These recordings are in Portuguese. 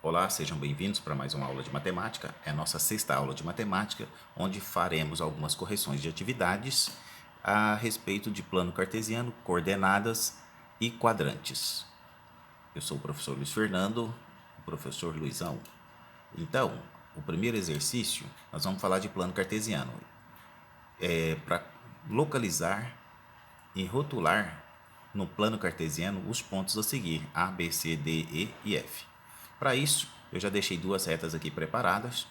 Olá, sejam bem-vindos para mais uma aula de matemática. É a nossa sexta aula de matemática, onde faremos algumas correções de atividades a respeito de plano cartesiano, coordenadas e quadrantes. Eu sou o professor Luiz Fernando, o professor Luizão. Então, o primeiro exercício, nós vamos falar de plano cartesiano. Para localizar e rotular no plano cartesiano os pontos a seguir, A, B, C, D, E e F. Para isso, eu já deixei duas retas aqui preparadas.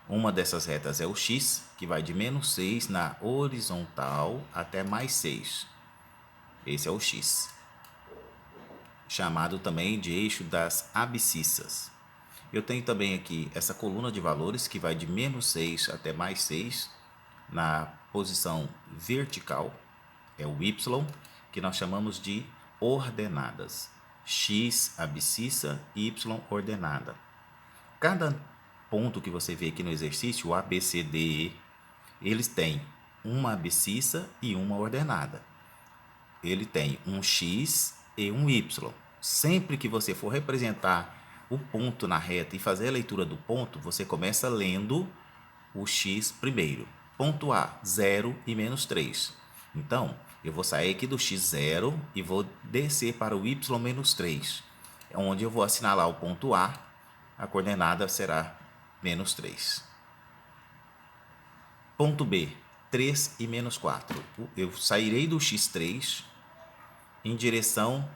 Uma dessas retas é o x, que vai de menos 6 na horizontal até mais 6. Esse é o x, chamado também de eixo das abscissas. Eu tenho também aqui essa coluna de valores que vai de menos 6 até mais 6 na posição vertical, é o y, que nós chamamos de ordenadas. X abscissa, y ordenada. Cada ponto que você vê aqui no exercício, o A, B, C, D, E, eles têm uma abscissa e uma ordenada. Ele tem um X e um Y. Sempre que você for representar o ponto na reta e fazer a leitura do ponto, você começa lendo o X primeiro. Ponto A, 0 e menos 3. Então, eu vou sair aqui do x0 e vou descer para o y menos 3, onde eu vou assinalar o ponto a coordenada será menos 3. Ponto B, 3 e menos 4. Eu sairei do x3 em direção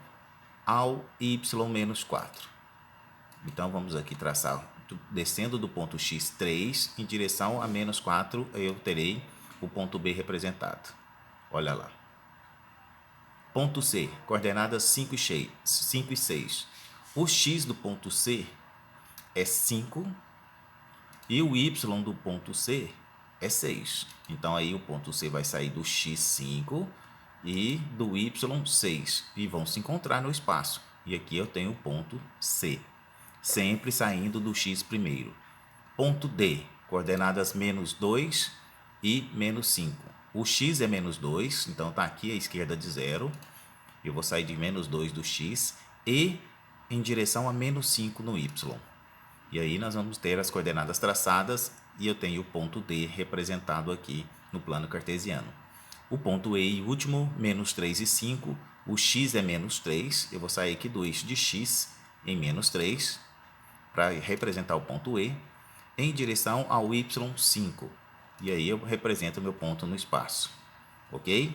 ao y menos 4. Então, vamos aqui traçar, descendo do ponto x3 em direção a menos 4, eu terei o ponto B representado. Olha lá. Ponto C, coordenadas 5 e 6. O x do ponto C é 5 e o y do ponto C é 6. Então, aí o ponto C vai sair do x5 e do y6 e vão se encontrar no espaço. E aqui eu tenho o ponto C, sempre saindo do x primeiro. Ponto D, coordenadas menos 2 e menos 5. O x é menos 2, então está aqui à esquerda de 0. Eu vou sair de menos 2 do x e em direção a menos 5 no y. E aí nós vamos ter as coordenadas traçadas e eu tenho o ponto D representado aqui no plano cartesiano. O ponto E e último, menos 3 e 5. O x é menos 3. Eu vou sair aqui do eixo de x em menos 3 para representar o ponto E em direção ao y5. E aí eu represento o meu ponto no espaço. Ok?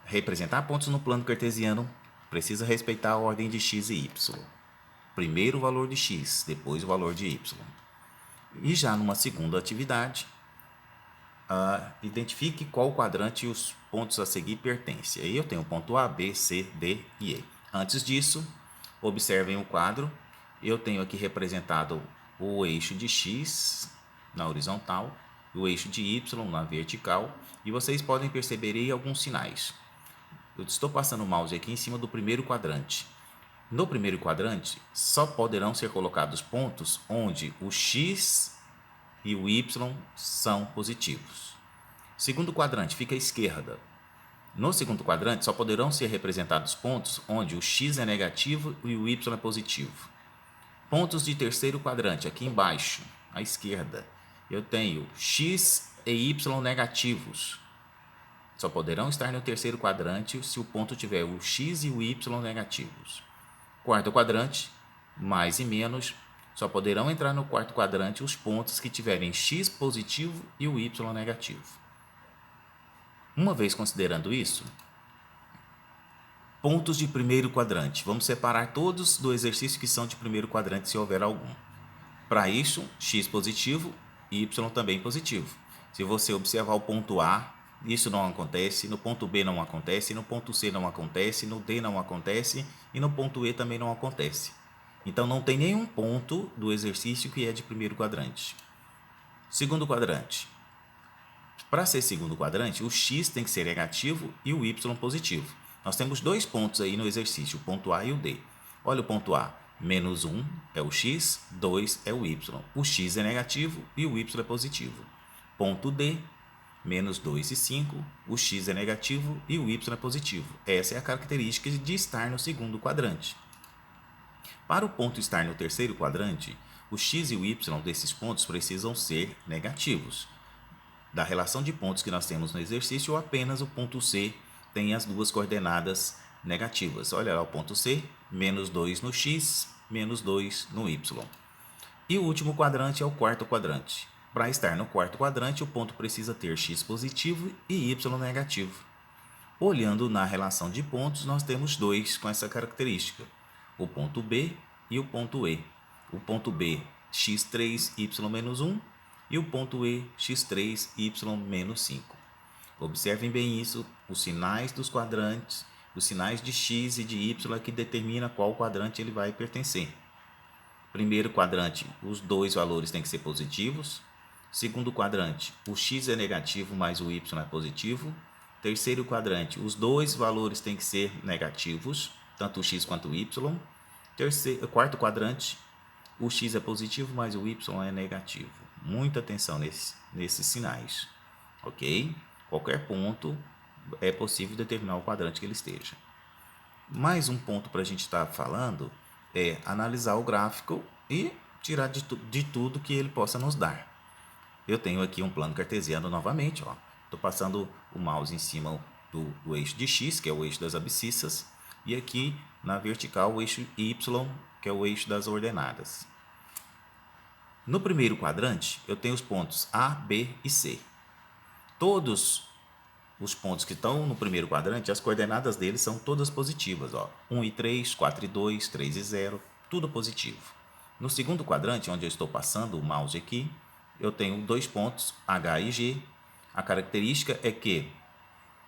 Representar pontos no plano cartesiano precisa respeitar a ordem de x e y. Primeiro o valor de x, depois o valor de y. E já numa segunda atividade, identifique qual quadrante os pontos a seguir pertencem. Aí eu tenho o ponto A, B, C, D e E. Antes disso, observem o quadro. Eu tenho aqui representado o eixo de x na horizontal, o eixo de y na vertical, e vocês podem perceber aí alguns sinais. Eu estou passando o mouse aqui em cima do primeiro quadrante. No primeiro quadrante, só poderão ser colocados pontos onde o x e o y são positivos. Segundo quadrante, fica à esquerda. No segundo quadrante, só poderão ser representados pontos onde o x é negativo e o y é positivo. Pontos de terceiro quadrante, aqui embaixo, à esquerda, eu tenho x e y negativos. Só poderão estar no terceiro quadrante se o ponto tiver o x e o y negativos. Quarto quadrante, mais e menos, só poderão entrar no quarto quadrante os pontos que tiverem x positivo e o y negativo. Uma vez considerando isso, pontos de primeiro quadrante. Vamos separar todos do exercício que são de primeiro quadrante, se houver algum. Para isso, x positivo e y também positivo. Se você observar o ponto A, isso não acontece, no ponto B não acontece, no ponto C não acontece, no D não acontece e no ponto E também não acontece. Então, não tem nenhum ponto do exercício que é de primeiro quadrante. Segundo quadrante. Para ser segundo quadrante, o x tem que ser negativo e o y positivo. Nós temos dois pontos aí no exercício, o ponto A e o D. Olha o ponto A, menos 1 é o x, 2 é o y. O x é negativo e o y é positivo. Ponto D, menos 2 e 5, o x é negativo e o y é positivo. Essa é a característica de estar no segundo quadrante. Para o ponto estar no terceiro quadrante, o x e o y desses pontos precisam ser negativos. Da relação de pontos que nós temos no exercício, apenas o ponto C tem as duas coordenadas negativas. Olha lá o ponto C, menos 2 no x, menos 2 no y. E o último quadrante é o quarto quadrante. Para estar no quarto quadrante, o ponto precisa ter x positivo e y negativo. Olhando na relação de pontos, nós temos dois com essa característica, o ponto B e o ponto E. O ponto B, x3, y menos 1, e o ponto E, x3, y menos 5. Observem bem isso, os sinais dos quadrantes, os sinais de x e de y é que determina qual quadrante ele vai pertencer. Primeiro quadrante, os dois valores têm que ser positivos. Segundo quadrante, o x é negativo, mas o y é positivo. Terceiro quadrante, os dois valores têm que ser negativos, tanto o x quanto o y. Quarto quadrante, o x é positivo, mas o y é negativo. Muita atenção nesses sinais, ok? Qualquer ponto é possível determinar o quadrante que ele esteja. Mais um ponto para a gente estar falando é analisar o gráfico e tirar de tudo que ele possa nos dar. Eu tenho aqui um plano cartesiano novamente, ó. Estou passando o mouse em cima do eixo de x, que é o eixo das abscissas, e aqui na vertical o eixo y, que é o eixo das ordenadas. No primeiro quadrante, eu tenho os pontos A, B e C. Todos os pontos que estão no primeiro quadrante, as coordenadas deles são todas positivas, ó. 1 e 3, 4 e 2, 3 e 0, tudo positivo. No segundo quadrante, onde eu estou passando o mouse aqui, eu tenho dois pontos, H e G. A característica é que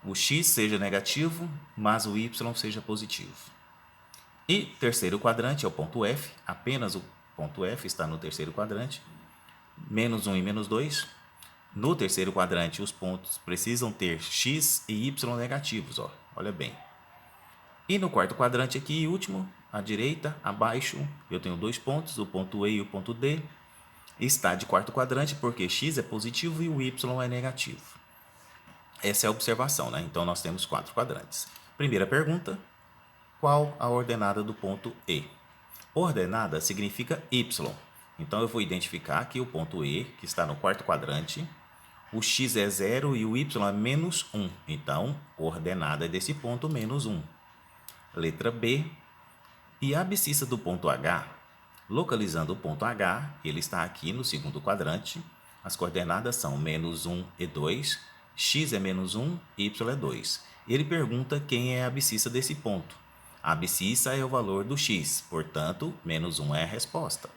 o x seja negativo, mas o y seja positivo. E terceiro quadrante é o ponto F, apenas o ponto F está no terceiro quadrante, menos 1 e menos 2. No terceiro quadrante, os pontos precisam ter x e y negativos, ó. Olha bem. E no quarto quadrante aqui, último, à direita, abaixo, eu tenho dois pontos, o ponto E e o ponto D. Está de quarto quadrante porque x é positivo e o y é negativo. Essa é a observação, né? Então, nós temos 4 quadrantes. Primeira pergunta, qual a ordenada do ponto E? Ordenada significa y. Então, eu vou identificar aqui o ponto E, que está no quarto quadrante. O x é 0 e o y é menos 1. Então, ordenada desse ponto, menos 1. Letra B. E a abscissa do ponto H, localizando o ponto H, ele está aqui no segundo quadrante. As coordenadas são menos 1 e 2. X é menos 1, y é 2. Ele pergunta quem é a abscissa desse ponto. A abscissa é o valor do x, portanto, menos 1 é a resposta.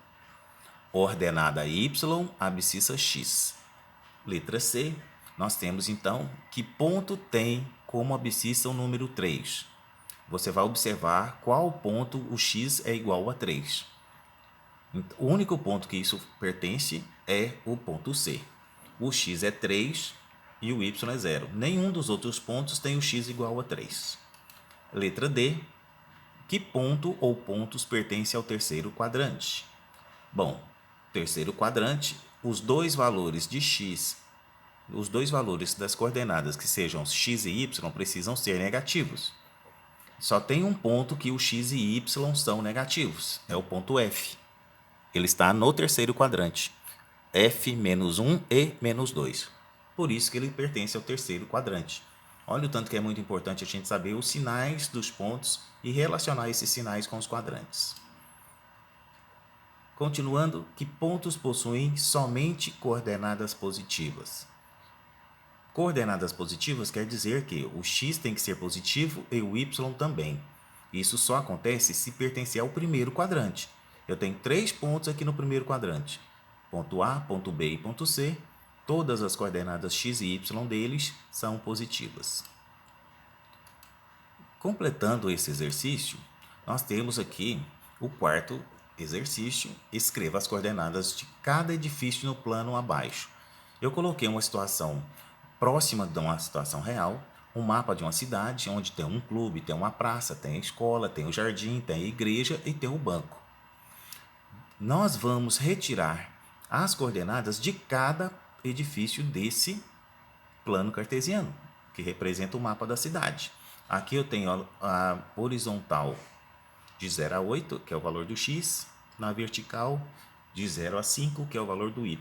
Ordenada y, abscissa x. Letra C, nós temos então que ponto tem como abscissa o número 3. Você vai observar qual ponto o x é igual a 3. O único ponto que isso pertence é o ponto C. O x é 3 e o y é 0. Nenhum dos outros pontos tem o x igual a 3. Letra D, que ponto ou pontos pertence ao terceiro quadrante? Bom, terceiro quadrante, os dois valores de x, os dois valores das coordenadas que sejam x e y precisam ser negativos. Só tem um ponto que o x e y são negativos, é o ponto F. Ele está no terceiro quadrante, F menos 1 e menos 2. Por isso que ele pertence ao terceiro quadrante. Olha o tanto que é muito importante a gente saber os sinais dos pontos e relacionar esses sinais com os quadrantes. Continuando, que pontos possuem somente coordenadas positivas? Coordenadas positivas quer dizer que o x tem que ser positivo e o y também. Isso só acontece se pertencer ao primeiro quadrante. Eu tenho 3 pontos aqui no primeiro quadrante. Ponto A, ponto B e ponto C. Todas as coordenadas x e y deles são positivas. Completando esse exercício, nós temos aqui o quarto exercício. Escreva as coordenadas de cada edifício no plano abaixo. Eu coloquei uma situação próxima de uma situação real, um mapa de uma cidade onde tem um clube, tem uma praça, tem a escola, tem o jardim, tem a igreja e tem o banco. Nós vamos retirar as coordenadas de cada edifício desse plano cartesiano, que representa o mapa da cidade. Aqui eu tenho a horizontal de 0 a 8, que é o valor do x. Na vertical, de 0 a 5, que é o valor do y.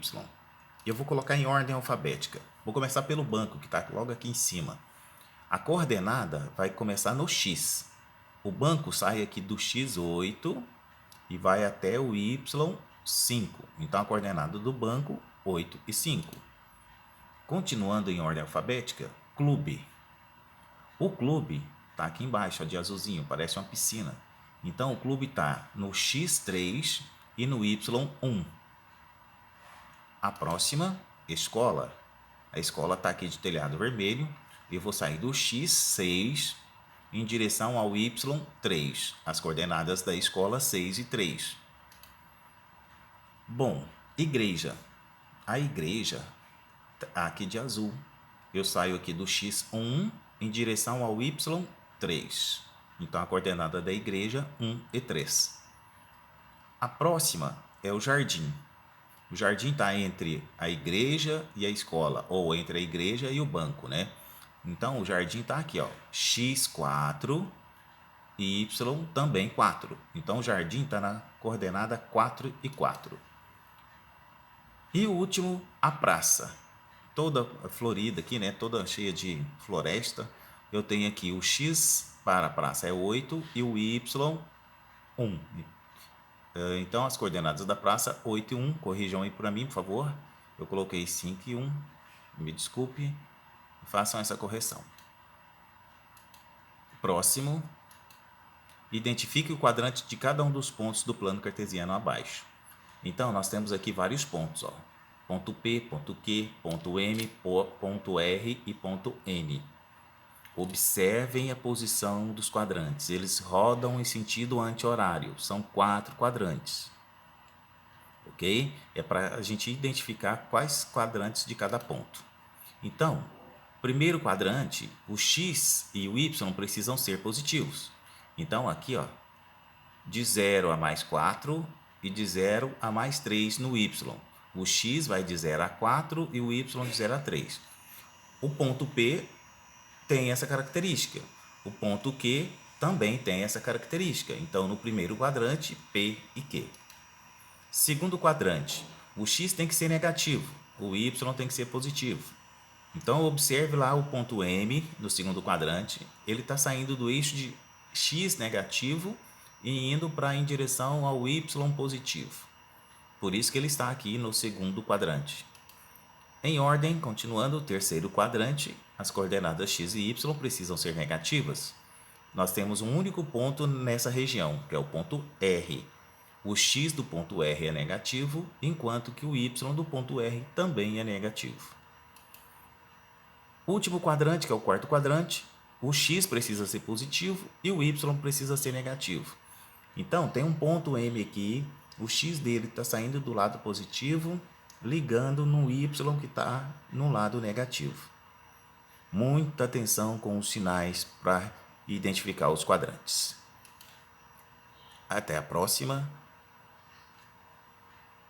Eu vou colocar em ordem alfabética. Vou começar pelo banco, que está logo aqui em cima. A coordenada vai começar no x. O banco sai aqui do x8 e vai até o y5. Então, a coordenada do banco, 8 e 5. Continuando em ordem alfabética, clube. O clube está aqui embaixo, ó, de azulzinho, parece uma piscina. Então, o clube está no x3 e no y1. A próxima, escola. A escola está aqui de telhado vermelho. Eu vou sair do x6 em direção ao y3. As coordenadas da escola, 6 e 3. Bom, igreja. A igreja tá aqui de azul. Eu saio aqui do x1 em direção ao y3. Então, a coordenada da igreja, 1 e 3. A próxima é o jardim. O jardim está entre a igreja e a escola, ou entre a igreja e o banco, né? Então, o jardim está aqui, ó, x4 e y também 4. Então, o jardim está na coordenada 4 e 4. E o último, a praça. Toda florida aqui, né? Toda cheia de floresta. Eu tenho aqui o x para a praça é 8 e o y 1. Então, as coordenadas da praça, 8 e 1. Corrijam aí para mim, por favor. Eu coloquei 5 e 1. Me desculpe. Façam essa correção. Próximo. Identifique o quadrante de cada um dos pontos do plano cartesiano abaixo. Então, nós temos aqui vários pontos, ó. Ponto P, ponto Q, ponto M, ponto R e ponto N. Observem a posição dos quadrantes. Eles rodam em sentido anti-horário. São 4 quadrantes. Ok? É para a gente identificar quais quadrantes de cada ponto. Então, primeiro quadrante, o x e o y precisam ser positivos. Então, aqui, ó, de 0 a mais 4 e de 0 a mais 3 no y. O x vai de 0 a 4 e o y de 0 a 3. O ponto P tem essa característica. O ponto Q também tem essa característica. Então, no primeiro quadrante, P e Q. Segundo quadrante, o x tem que ser negativo, o y tem que ser positivo. Então, observe lá o ponto M no segundo quadrante. Ele está saindo do eixo de x negativo e indo em direção ao y positivo. Por isso que ele está aqui no segundo quadrante. Em ordem, continuando, o terceiro quadrante, as coordenadas x e y precisam ser negativas. Nós temos um único ponto nessa região, que é o ponto R. O x do ponto R é negativo, enquanto que o y do ponto R também é negativo. Último quadrante, que é o quarto quadrante, o x precisa ser positivo e o y precisa ser negativo. Então, tem um ponto M aqui, o x dele está saindo do lado positivo, ligando no y que está no lado negativo. Muita atenção com os sinais para identificar os quadrantes. Até a próxima.